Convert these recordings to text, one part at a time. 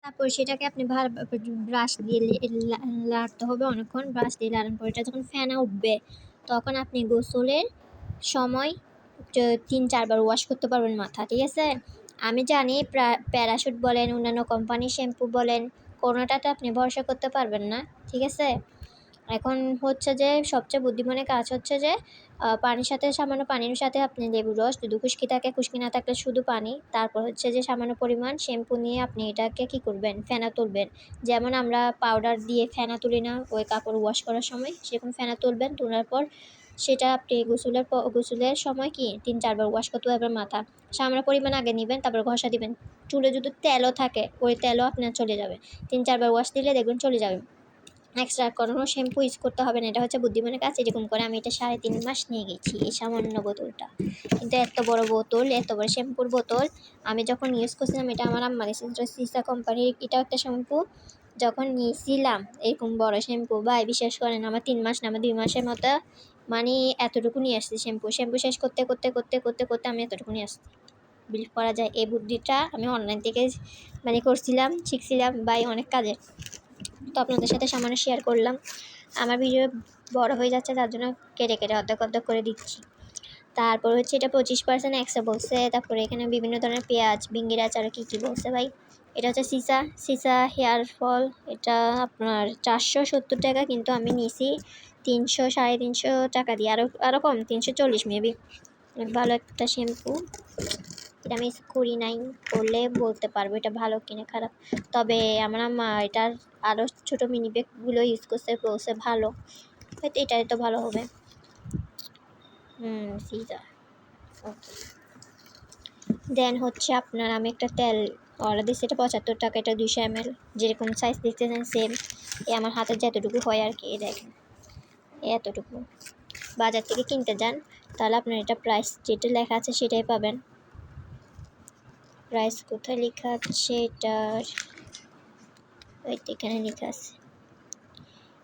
তারপর সেটাকে আপনি ব্রাশ দিয়ে লাড়তে হবে অনেকক্ষণ। ব্রাশ দিয়ে লাড়ানোর পর এটা যখন ফেনা উঠবে তখন আপনি গোসলের সময় 3-4 বার ওয়াশ করতে পারবেন মাথা, ঠিক আছে? আমি জানি প্যারাশুট বলেন, অন্যান্য কোম্পানির শ্যাম্পু বলেন, কোনোটাতে আপনি ভরসা করতে পারবেন না, ঠিক আছে? এখন হচ্ছে যে সবচেয়ে বুদ্ধিমানের কাজ হচ্ছে যে সামান্য পানির সাথে আপনি লেবুর রস, যদি খুশকি থাকে, খুশকি না থাকলে শুধু পানি, তারপর হচ্ছে যে সামান্য পরিমাণ শ্যাম্পু নিয়ে আপনি এটাকে কী করবেন, ফেনা তুলবেন। যেমন আমরা পাউডার দিয়ে ফেনা তুলি না ওই কাপড় ওয়াশ করার সময়, সেরকম ফেনা তুলবেন। তোলার পর সেটা আপনি গোসলের সময় 3-4 বার ওয়াশ করতে পারবেন মাথা। সামান্য পরিমাণ আগে নেবেন, তারপর ঘষা দিবেন। চুলে যদি তেলও থাকে ওই তেলও আপনার চলে যাবে। 3-4 বার ওয়াশ দিলে দেখবেন চলে যাবে। এক্সট্রা কোনো শ্যাম্পু ইউজ করতে হবে না। এটা হচ্ছে বুদ্ধিমানের কাজ। এরকম করে আমি এটা 3.5 মাস নিয়ে গেছি এই সামান্য বোতলটা। কিন্তু এত বড় বোতল, এত বড় শ্যাম্পুর বোতল আমি যখন ইউজ করছিলাম, এটা আমার আম্মা দিয়েছে, সিসা কোম্পানির। এটাও একটা শ্যাম্পু। যখন নিয়েছিলাম এরকম বড় শ্যাম্পু, ভাই বিশ্বাস করেন আমার 3 মাস না, আমার 2 মাসের মতো মানে এতটুকু নিয়ে আসছি শ্যাম্পু শেষ করতে করতে করতে করতে করতে আমি এতটুকু নিয়ে আসছি। বিলিভ করা যায়? এই বুদ্ধিটা আমি অনলাইন থেকে করছিলাম, শিখছিলাম ভাই, অনেক কাজের। তো আপনাদের সাথে সামান্য শেয়ার করলাম। আমার ভিডিও বড় হয়ে যাচ্ছে, তার জন্য কেটে কেটে অর্ধেক অর্ধেক করে দিচ্ছি। তারপর হচ্ছে এটা 25% এক্সট্রা বলছে। তারপরে এখানে বিভিন্ন ধরনের পেঁয়াজ, ভিঙ্গির আচার, কী কী বলছে ভাই। এটা হচ্ছে সিসা হেয়ার ফল। এটা আপনার 470 টাকা, কিন্তু আমি নিয়েছি 300-350 টাকা দিয়ে, আরও কম, 340 মেবি। ভালো একটা শ্যাম্পু। এটা আমি ইউজ করি নাই, করলে বলতে পারবো এটা ভালো কিনা খারাপ। তবে আমার আম্মা এটার আরও ছোটো মিনি ব্যাগগুলো ইউজ করছে, বলছে ভালো, হয়তো এটাই তো ভালো হবে। সিজা ওকে। দেন হচ্ছে আপনার আমি একটা তেল অর্ডার দিচ্ছি, এটা 75 টাকা, এটা 200 ml। যেরকম সাইজ দেখতেছেন সেম, আমার হাতের যতটুকু হয় আর কি, দেখেন এতটুকু। বাজার থেকে কিনতে যান তাহলে আপনার এটা প্রাইস যেটা লেখা আছে সেটাই পাবেন। প্রাইস কোথায় লেখা আছে এটার? এখানে লেখা আছে।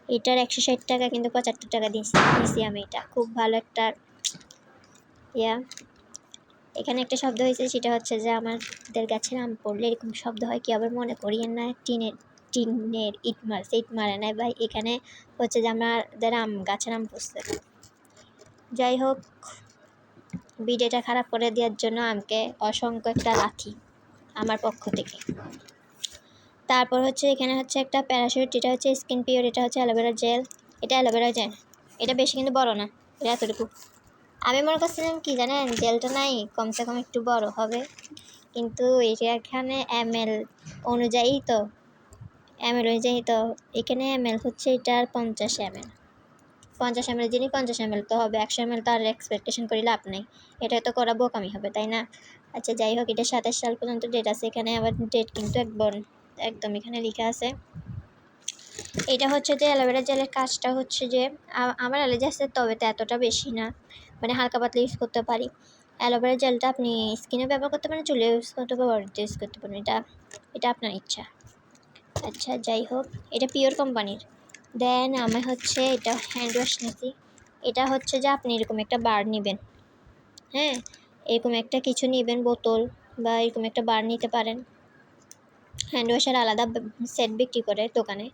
এটার 160 টাকা, কিন্তু 75 টাকা দিয়েছি আমি। এটা খুব ভালো একটা এখানে একটা শব্দ হয়েছে, সেটা হচ্ছে যে আমাদের গাছের আম পড়লে এরকম শব্দ হয় কি, আবার মনে করিয়েন না টিনের ইট মারে নাই ভাই। এখানে হচ্ছে যে আমাদের গাছের আম পড়ছে। যাই হোক, ভিডিওটা খারাপ করে দেওয়ার জন্য আমাকে অসংখ্য একটা লাথি আমার পক্ষ থেকে। তারপর হচ্ছে এখানে হচ্ছে একটা প্যারাশুট, এটা হচ্ছে স্কিন পিওর, এটা হচ্ছে অ্যালোভেরা জেল। এটা অ্যালোভেরা জেল, এটা বেশি কিন্তু বড় না, এটা এতটুকু। আমি মনে করছিলাম কি জানেন, জেলটা নাই কমসে কম একটু বড় হবে, কিন্তু এটা এখানে এমএল অনুযায়ী তো এখানে এমএল হচ্ছে এটার 50 ml। 50 ml যিনি 50 ml তো হবে, 100 ml তো আর এক্সপেকটেশন করি লাভ নেই, এটা তো করা বোকামি হবে, তাই না? আচ্ছা যাই হোক, এটা 27 সাল পর্যন্ত ডেট আছে। এখানে আবার ডেট কিন্তু একদম এখানে লেখা আছে। এটা হচ্ছে যে অ্যালোভেরা জেলের কাজটা হচ্ছে যে আমার অ্যালার্জি আছে, তবে তো এতটা বেশি না, মানে হালকা পাতলা ইউজ করতে পারি। অ্যালোভেরা জেলটা আপনি স্কিনে ব্যবহার করতে পারেন, চুলে ইউজ করতে পারেন, বডিতে ইউজ করতে পারেন, এটা আপনার ইচ্ছা। আচ্ছা যাই হোক, এটা পিওর কোম্পানির। দেন আমি হচ্ছে এটা হ্যান্ড ওয়াশ নিয়েছি। এটা হচ্ছে যে আপনি এরকম একটা বার নেবেন, হ্যাঁ, এরকম একটা কিছু নেবেন, বোতল বা এরকম একটা বার নিতে পারেন। হ্যান্ড ওয়াশের আলাদা সেট বিক্রি করে দোকানে,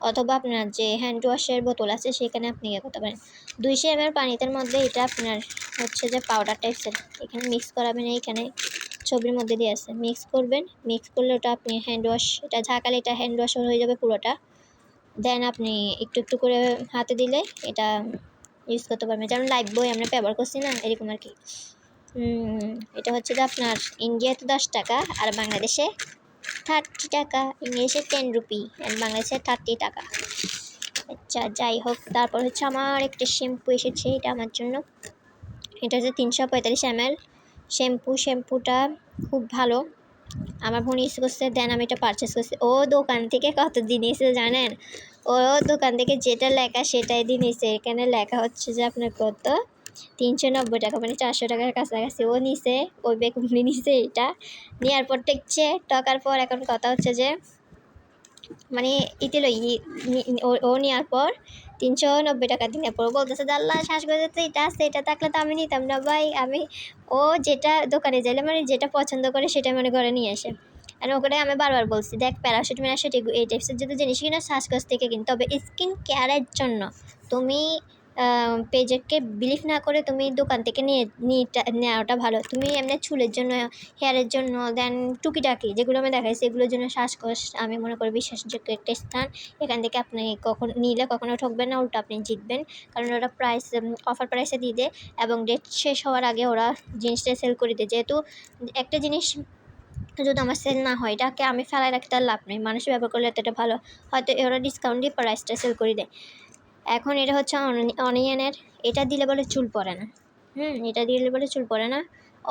অথবা আপনার যে হ্যান্ড ওয়াশের বোতল আছে সেখানে আপনি ইয়ে করতে পারেন। 200 ml পানিতে মধ্যে এটা আপনার হচ্ছে যে পাউডার টাইপসের, এখানে মিক্স করাবেন, এইখানে ছবির মধ্যে দিয়ে আছে, মিক্স করবেন। মিক্স করলে ওটা আপনি হ্যান্ড ওয়াশ, এটা ঝাঁকালে এটা হ্যান্ড ওয়াশ হয়ে যাবে পুরোটা। দেন আপনি একটু একটু করে হাতে দিলে এটা ইউজ করতে পারবেন, যেমন লাইফ বয় আমরা ব্যবহার করছি না, এরকম আর কি। এটা হচ্ছে যে আপনার ইন্ডিয়াতে 10 টাকা, আর বাংলাদেশে 30 টাকা। ইংলিশে 10 রুপি, অ্যান্ড বাংলাদেশে 30 টাকা। আচ্ছা যাই হোক, তারপর হচ্ছে আমার একটা শ্যাম্পু এসেছে, এটা আমার জন্য। এটা হচ্ছে 345 ml শ্যাম্পুটা খুব ভালো, আমার বোন ইউজ করছে, দেন আমি এটা পারচেস করছি। ও দোকান থেকে কত দিয়েছে জানেন? ও দোকান থেকে যেটা লেখা সেটাই দিয়েছে। এখানে লেখা হচ্ছে যে আপনার কত, 390 টাকা, মানে 400 টাকার কাছাকাছি ও নিছে। ওই বেগুনি নিছে, এটা নেওয়ার পর টেকছে, টাকার পর এখন কথা হচ্ছে যে মানে ও নেওয়ার পর 390 টাকা দিনের পর বলতেছে যে আল্লাহ শ্বাস করে যাচ্ছে, এটা আছে, এটা থাকলে তো আমি নিতাম না ভাই। ও যেটা দোকানে যাইলে মানে যেটা পছন্দ করে সেটা মনে করে নিয়ে আসে। আর ওখানে আমি বারবার বলছি, দেখ প্যারাশুট ম্যারাশুট এই টাইপসের যদি জিনিস কিনা শ্বাসকষ্ট থেকে কিনতে হবে স্কিন কেয়ারের জন্য। তুমি পেজেরকে বিলিভ না করে তুমি দোকান থেকে নেওয়াটা ভালো। তুমি এমনি চুলের জন্য, হেয়ারের জন্য, দেন টুকিটাকি যেগুলো আমি দেখাইছি এগুলোর জন্য শ্বাসকষ্ট আমি মনে করি বিশ্বাসযোগ্য একটা স্থান। এখান থেকে আপনি কখনো ঠকবেন না, উল্টো আপনি জিতবেন। কারণ ওরা অফার প্রাইসে দিয়ে দেয় এবং ডেট শেষ হওয়ার আগে ওরা জিনিসটা সেল করে দেয়। যেহেতু একটা জিনিস যদি আমার সেল না হয় এটাকে আমি ফেলায় রাখতে আর লাভ নেই, মানুষ ব্যবহার করলে এতটা ভালো, হয়তো ওরা ডিসকাউন্ট দিয়ে প্রাইসটা সেল করে দেয়। এখন এটা হচ্ছে অনিয়নের, এটা দিলে বলে চুল পড়ে না। এটা দিলে বলে চুল পড়ে না।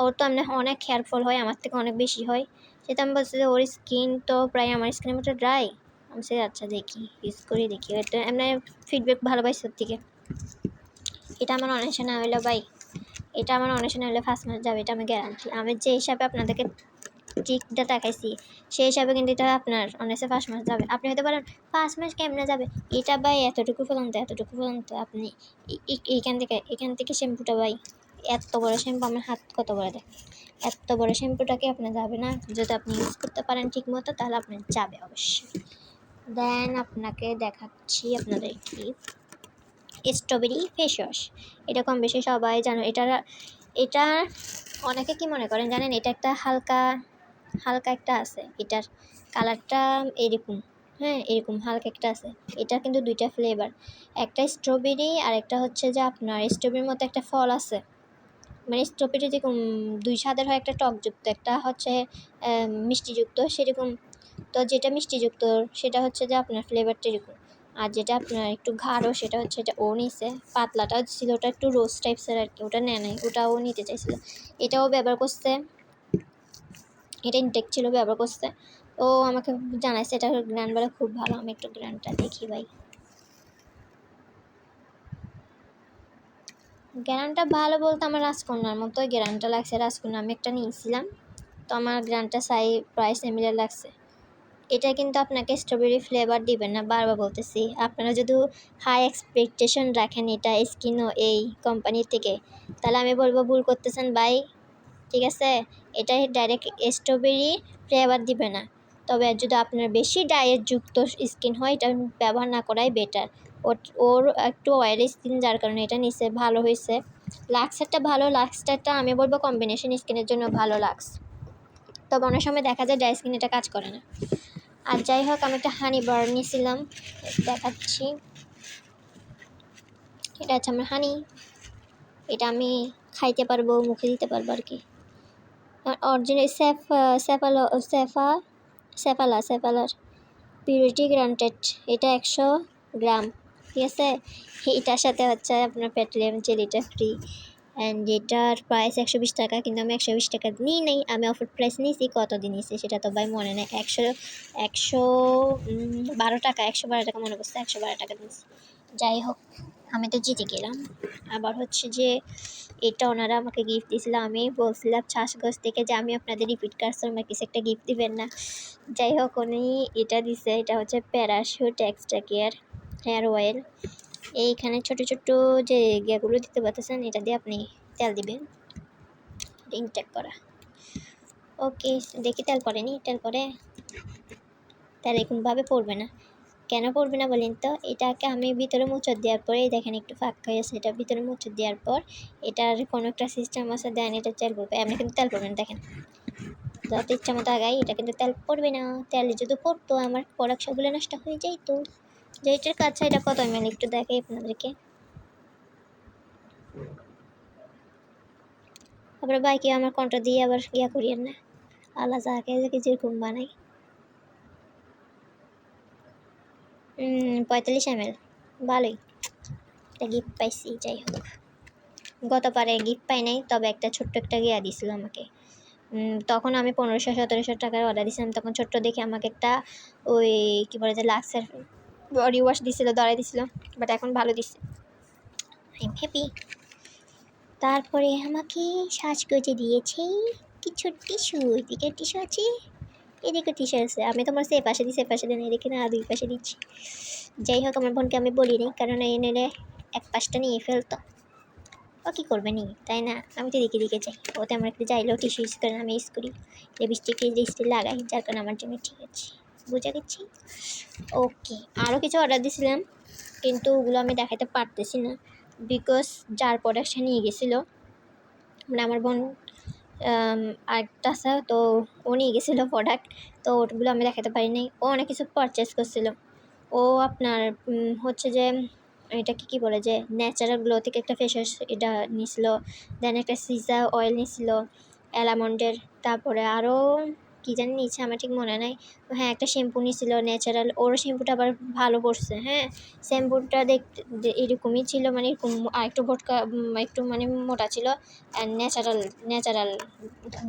ওর তো এমনি অনেক হেয়ার ফল হয়, আমার থেকে অনেক বেশি হয়। সেটা আমি বলছি যে ওর স্কিন তো প্রায় আমার স্কিনের মতো ড্রাই। আমি সে আচ্ছা দেখি, ইউজ করে দেখি, এটা এমনি ফিডব্যাক ভালো পাই সব থেকে। এটা আমার অনেশে না হইলো ভাই, এটা আমার অনেশে না হলে 5 মাস যাবে, এটা আমি গ্যারান্টি। আমি যে হিসাবে আপনাদেরকে ট্রিকটা দেখাইছি সেই হিসাবে কিন্তু এটা আপনার অনেসে 5 মাস যাবে। আপনি হয়তো বলেন 5 মাস কেমনে যাবে, এটা ভাই এতটুকু ফেলন্ত আপনি এখান থেকে শ্যাম্পুটা ভাই এত বড় শ্যাম্পু, আমার হাত কত বড় দেখ, এত বড় শ্যাম্পুটাকে আপনার যাবে না। যদি আপনি ইউজ করতে পারেন ঠিক মতো তাহলে আপনার যাবে অবশ্যই। দেন আপনাকে দেখাচ্ছি আপনাদের কি স্ট্রবেরি ফেস ওয়াশ। এটা কম বেশি সবাই জানো। এটা অনেকে কি মনে করেন জানেন, এটা একটা হালকা একটা আছে, এটার কালারটা এরকম, এরকম হালকা একটা আছে। এটা কিন্তু 2টা ফ্লেভার, একটা স্ট্রবেরি আর একটা হচ্ছে যে আপনার স্ট্রবেরির মতো একটা ফল আছে, মানে স্ট্রবেরি যেরকম 2 স্বাদের হয়, একটা টকযুক্ত একটা হচ্ছে মিষ্টিযুক্ত সেরকম। তো যেটা মিষ্টিযুক্ত সেটা হচ্ছে যে আপনার ফ্লেভারটা এরকম, আর যেটা আপনার একটু গাঢ় সেটা হচ্ছে এটা ও নিছে। পাতলাটা ছিল ওটা একটু রোজ টাইপসের আর কি, ওটা নেয় নাই, ওটাও নিতে চাইছিল। এটাও ব্যবহার করছে, এটা ইনটেক ছিল, ব্যবহার করছে। ও আমাকে জানাইছে এটা গ্র্যান্ড বলে খুব ভালো। আমি একটু গ্র্যান্ডটা দেখি ভাই, গ্র্যান্ডটা ভালো বলতে আমার রাজকন্যার মতোই গ্র্যান্ডটা লাগছে। রাজকন্যা আমি একটা নিয়েছিলাম, তো আমার গ্র্যান্ডটা প্রায় সিমিলার লাগছে। এটা কিন্তু আপনাকে স্ট্রবেরি ফ্লেভার দিবেন না, বারবার বলতেছি। আপনারা যদি হাই এক্সপেকটেশন রাখেন এটা স্কিনও এই কোম্পানির থেকে, তাহলে আমি বলবো ভুল করতেছেন ভাই, ঠিক আছে। এটা ডাইরেক্ট স্ট্রবেরি ফ্লেভার দিবে না। তবে যদি আপনার বেশি ডায়েটযুক্ত স্কিন হয় এটা ব্যবহার না করাই বেটার। ওর একটু অয়েলি স্কিন, যার কারণে এটা নিচে ভালো হয়েছে। লাক্সারটা ভালো, লাক্সটারটা আমি বলবো কম্বিনেশন স্কিনের জন্য ভালো লাক্স, তবে অনেক সময় দেখা যায় ড্রাই স্কিন এটা কাজ করে না। আর যাই হোক, আমি একটা হানি বার নিয়েছিলাম, দেখাচ্ছি। এটা হচ্ছে আমার হানি, এটা আমি খাইতে পারবো, মুখে দিতে পারবো আর কি। অরিজিনাল সেফালার পিউরিটি গ্রান্টেড, এটা 100 গ্রাম, ঠিক আছে। এটার সাথে হচ্ছে আপনার পেট্রোলিয়াম জেলিটা ফ্রি। অ্যান্ড এটার প্রাইস 120 টাকা, কিন্তু আমি 120 টাকা নিই নাই, আমি অফার প্রাইস নিয়েছি। কত দিন নিয়েছি সেটা তো ভাই মনে নেই, 112 টাকা, 112 টাকা মনে করছে, 112 টাকা নিয়েছি। যাই হোক, আমি তো জিতে গেলাম। আবার হচ্ছে যে এটা ওনারা আমাকে গিফট দিয়েছিল, আমি বলছিলাম শ্বাসকষ্ট থেকে যে আমি আপনাদের রিপিট কাস্টমার কিছু একটা গিফট দিবেন না। যাই হোক, উনি এটা দিছে, এটা হচ্ছে Parachute extra care hair oil. এইখানে ছোট ছোট যে ইয়েগুলো দিতে পারতেছেন, এটা দিয়ে আপনি তেল দিবেন, ইনটেক করা। ওকে, দেখি তেল পড়েনি, তেল পরে তেল এরকমভাবে পড়বে না। কেন পড়বে না বলেন তো, এটাকে আমি ভিতরে মোচড় দেওয়ার পরে দেখেন একটু ফাঁকা হয়েছে, এটা ভিতরে মোচড় দেওয়ার পর এটার কোনো একটা সিস্টেম আছে, দেন এটা তেল পড়বে। এমনি কিন্তু তেল পড়বে না, দেখেন যত ইচ্ছা মতো আগাই, এটা কিন্তু তেল পড়বে না। তেল যদি পড়তো আমার প্রোডাক্ট সবগুলো নষ্ট হয়ে যাইতো। যে এটার কাছে এটা কত এমএল একটু দেখাই আপনাদেরকে। আবার বাইকে আমার কন্ট্রা দিয়ে আবার ইয়া করিয়েন না, আল্লাহ যাকে যেরকম বানাই। 45 ml, ভালোই, একটা গিফট পাইছি। যাই হোক, গতবারে গিফট পাই নাই, তবে একটা ছোট্ট একটা গিয়া দিছিল আমাকে। তখন আমি 1500-1700 টাকার অর্ডার দিয়েছিলাম, তখন ছোট্ট দেখে আমাকে একটা ওই কী বলে যে লাক্সের বডি ওয়াশ দিছিল, ধরাই দিছিল, বাট এখন ভালো দিচ্ছে, আই এম হ্যাপি। তারপরে আমাকে সাজগোজে দিয়েছে কিছু টিস্যু, এদিকে টিস্যু আছে, এদিকে টিস্যু আছে। আমি তোমার সে পাশে দিই, সে পাশে দেন, এদিকে না 2 পাশে দিচ্ছি। যাই হোক, আমার বোনকে আমি বলিনি, কারণ এই নিলে এক পাশটা নিয়ে ফেলতো। ও কী করবে নি, তাই না? আমি তো দিকে দিকে যাই, ও তেমন একটা যাইলেও টিস্যু ইউজ করে না, আমি ইউজ করি লিপস্টিক লাগাই, যার কারণে আমার জন্য ঠিক আছে, বুঝে গেছি। ওকে, আরও কিছু অর্ডার দিয়েছিলাম কিন্তু ওগুলো আমি দেখাতে পারতেছি না, বিকজ যার প্রোডাক্টটা নিয়ে গেছিলো মানে আমার বোন আরেকটা আছে, তো ও নিয়ে গেছিলো প্রোডাক্ট, তো ওগুলো আমি দেখাতে পারিনি। ও অনেক কিছু পারচেস করছিল। ও আপনার হচ্ছে যে এটাকে কী বলে যে ন্যাচারাল গ্লো থেকে একটা ফেস ওয়াশ এটা নিয়েছিল, দেন একটা সিজা অয়েল নিয়েছিল অ্যালামন্ডের, তারপরে আরও কী জানি নিয়েছে আমার ঠিক মনে নাই। হ্যাঁ, একটা শ্যাম্পু নিয়েছিল ন্যাচারাল, ওর শ্যাম্পুটা আবার ভালো পড়ছে। হ্যাঁ, শ্যাম্পুটা দেখতে এরকমই ছিল, মানে এরকম আরেকটু ভটকা একটু মানে মোটা ছিল, অ্যান্ড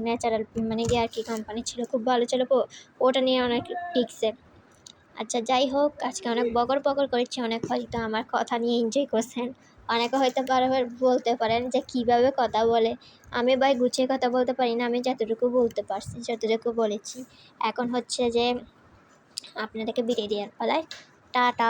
ন্যাচারাল মানে কি আর কি কোম্পানি ছিল, খুব ভালো ছিল, ওটা নিয়ে অনেক টিকছে। আচ্ছা যাই হোক, আজকে অনেক বকর করেছি, অনেক হয়তো আমার কথা নিয়ে এনজয় করছেন। অনেকে হয়তো বারবার বলতে পারেন যে কীভাবে কথা বলে, আমি ভাই গুছিয়ে কথা বলতে পারি না, আমি যতটুকু বলতে পারছি যতটুকু বলেছি। এখন হচ্ছে যে আপনাদেরকে বিদায় দেওয়ার পালায়, টাটা।